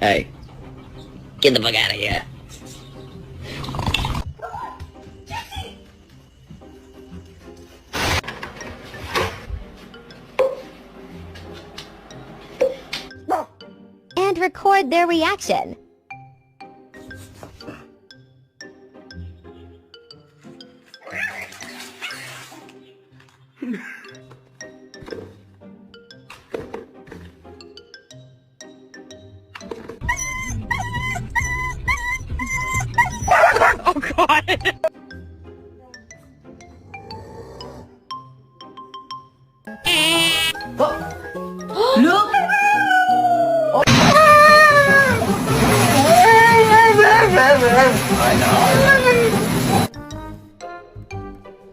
Hey, get the fuck out of here. And record their reaction. Oh god! Look! I know.